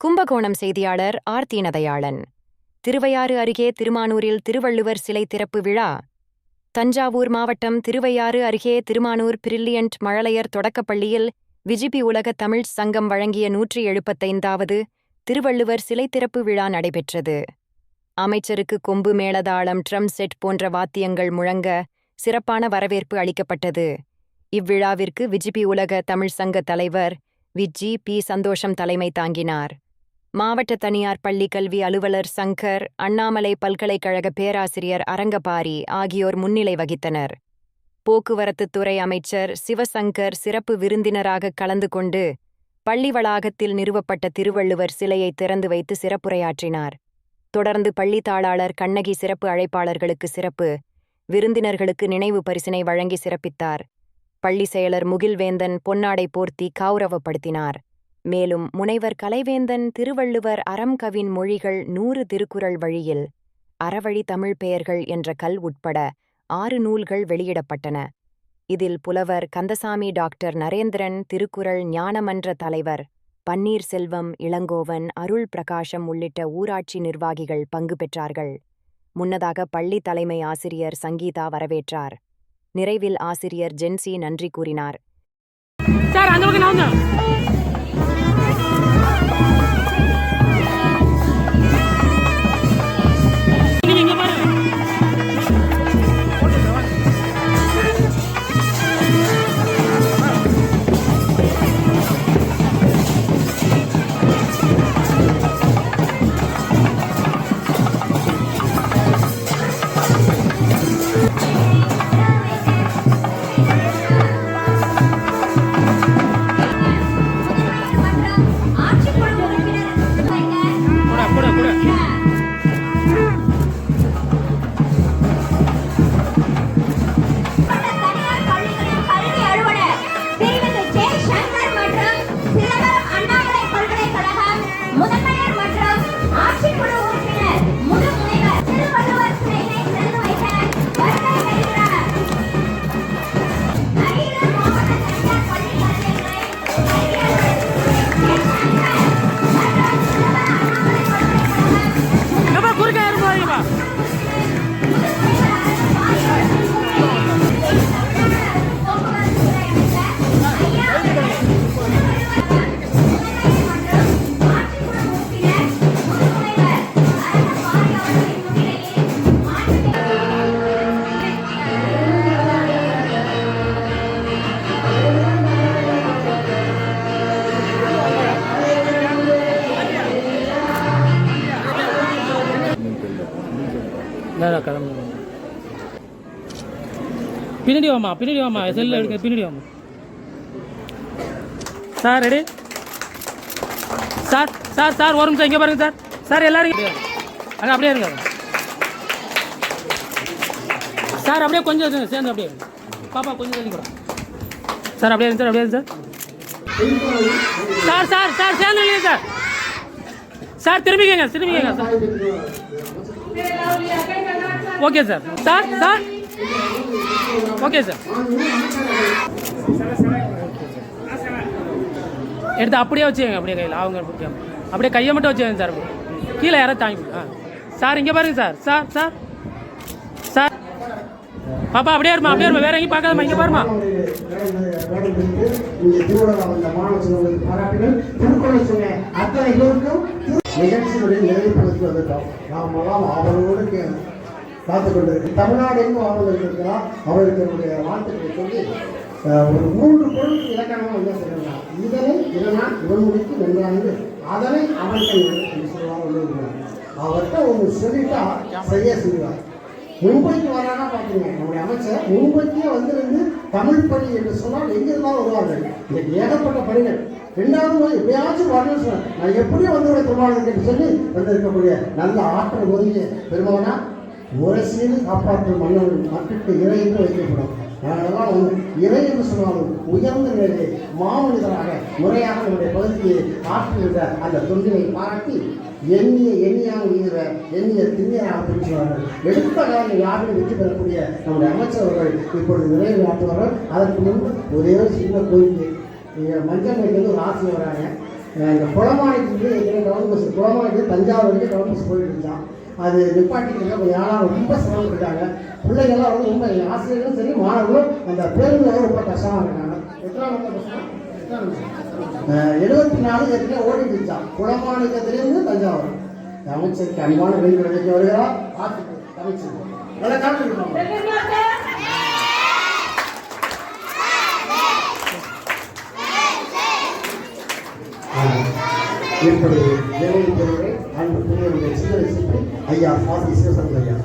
கும்பகோணம் செய்தியாளர் ஆர். தீனதயாளன். திருவையாறு அருகே திருமானூரில் திருவள்ளுவர் சிலை திறப்பு விழா. தஞ்சாவூர் மாவட்டம் திருவையாறு அருகே திருமானூர் பிரில்லியன்ட் மழலையர் தொடக்கப்பள்ளியில் விஜிபி உலக தமிழ்ச் சங்கம் வழங்கிய 175வது திருவள்ளுவர் சிலை திறப்பு விழா நடைபெற்றது. அமைச்சருக்கு கொம்பு மேளதாளம், ட்ரம் செட் போன்ற வாத்தியங்கள் முழங்க சிறப்பான வரவேற்பு அளிக்கப்பட்டது. இவ்விழாவிற்கு விஜிபி உலக தமிழ்ச் சங்க தலைவர் வி.ஜி.பி. சந்தோஷம் தலைமை தாங்கினார். மாவட்ட தனியார் பள்ளி கல்வி அலுவலர் சங்கர், அண்ணாமலை பல்கலைக்கழக பேராசிரியர் அரங்கபாரி ஆகியோர் முன்னிலை வகித்தனர். போக்குவரத்துத்துறை அமைச்சர் சிவசங்கர் சிறப்பு விருந்தினராக கலந்து கொண்டு பள்ளி வளாகத்தில் நிறுவப்பட்ட திருவள்ளுவர் சிலையை திறந்து வைத்து சிறப்புரையாற்றினார். தொடர்ந்து பள்ளி தாளாளர் கண்ணகி சிறப்பு அழைப்பாளர்களுக்கு சிறப்பு விருந்தினர்களுக்கு நினைவு பரிசினை வழங்கி சிறப்பித்தார். பள்ளி செயலர் முகில்வேந்தன் பொன்னாடை போர்த்தி கௌரவப்படுத்தினார். மேலும் முனைவர் கலைவேந்தன் திருவள்ளுவர் அறம் கவின் மொழிகள் 100 திருக்குறள் வழியில் அறவழி தமிழ் பெயர்கள் என்ற கல் உட்பட 6 நூல்கள் வெளியிடப்பட்டன. இதில் புலவர் கந்தசாமி, டாக்டர் நரேந்திரன், திருக்குறள் ஞானமன்ற தலைவர் பன்னீர்செல்வம், இளங்கோவன், அருள் பிரகாசம் உள்ளிட்ட ஊராட்சி நிர்வாகிகள் பங்கு பெற்றார்கள். முன்னதாக பள்ளி தலைமை ஆசிரியர் சங்கீதா வரவேற்றார். நிறைவில் ஆசிரியர் ஜென்சி நன்றி கூறினார். பின்னாடி வாமா செல்ல எடுக்க பின்னாடி வாமா. Sir ready sir. சார் ஒரு நிமிஷம் இங்கே பாருங்க சார். சார் எல்லாரும் அங்கே அப்படியே இருங்க சார். அப்படியே கொஞ்சம் சேர்ந்து அப்படியே பாப்பா கொஞ்சம் தண்ணி கூட சார். அப்படியே இருங்க சார். அப்படியே இருங்க சார். சேர்ந்து இல்லைங்க சார். சார் திரும்பிக்கங்க sir. Okay sir. Sir okay sir. எடுத்து அப்படியே வச்சுக்கோங்க. அப்படியே கையில் அவங்க பிடிக்காம அப்படியே கையை மட்டும் வச்சுக்கோங்க சார். கீழே யாராவது தாங்கி சார். இங்கே பாருங்க சார். பாப்பா அப்படியே இருமா வேற எங்கேயும் பார்க்காதமா. இங்கே பாருமா. நிகழ்ச்சிகளை நிறைவுபடுத்துவதற்காக நாமெல்லாம் அவரோடு காத்துக்கொண்டிருக்க தமிழ்நாடு எங்கும் ஆவல் இருக்கிறார். அவருக்கு என்னுடைய வாழ்த்துக்களை சொல்லி ஒரு 3 பொருளுக்கு இலக்கணமாக என்ன சொல்லலாம். இதனால் இவன் முடித்து வென்றாங்க, அதனை அவர்கள் என்று சொல்லுவாங்க. அவர்கிட்ட ஒன்று சொல்லிட்டா சரியா சொல்லுவார். மும்பைக்கு வரானா பார்த்தீங்க, நம்முடைய அமைச்சர் மும்பைக்கே வந்திருந்து தமிழ் பணி என்று சொன்னால் எங்கிருந்தாலும் வருவார்கள். இன்னைக்கு ஏகப்பட்ட பணிகள். 2வது எப்படியாச்சும் வரணும்னு சொன்னேன். நான் எப்படியும் வந்து திருமணம் என்று சொல்லி வந்திருக்கக்கூடிய நல்ல ஆற்றல் ஒதுங்கிய பெருமகனா முரசீடு காப்பாற்றும் மன்னர்கள் மக்களுக்கு இறை என்று வைக்கப்படும். அதெல்லாம் வந்து இறை என்று சொன்னாலும் உயர்ந்த நிலையை மாமனிதராக முறையாக நம்முடைய பகுதியை ஆற்றுகின்ற அந்த தொண்டினை பாராட்டி எண்ணியாக உயிர எண்ணிய திண்ணியாக பெற்றுவார்கள். எடுத்த காலம் யாரும் வெற்றி பெறக்கூடிய நம்முடைய அமைச்சர்கள் இப்பொழுது நிறைவேற்றுவார்கள். அதற்கு முன்பு ஒரே ஒரு சின்ன கோரிக்கை. மஞ்சள் மேலேருந்து ஒரு ஆசை வராங்க. இந்த குளமானிக்கு குளமானது தஞ்சாவூர் வரைக்கும் டவுன்ஸ் போயிட்டு இருந்தான். அது நிப்பாட்டிக்கிறதுல கொஞ்சம் யாராக ரொம்ப சிரமப்பட்டாங்க. பிள்ளைகள்லாம் வந்து ரொம்ப ஆசிரியர்களும் சரி மாணவர்களும் அந்த பேருந்தில் ரொம்ப கஷ்டமாக இருக்காங்க. எத்தனை ரொம்ப கஷ்டம்? 74 ஏற்கனவே ஓடிட்டு இருந்துச்சான் குளமாணிக்கத்திலிருந்து தஞ்சாவூர். அமைச்சருக்கு அன்பான வேண்டுகோள் வைக்க வருகிறார். அமைச்சர் நல்லா காட்டுக்கிறோம். இப்படி வேலை பொருளை அன்பு புரியவர்கள் சிந்தனை செய்து ஐயா சுவாமி சிவசங்கர் ஐயா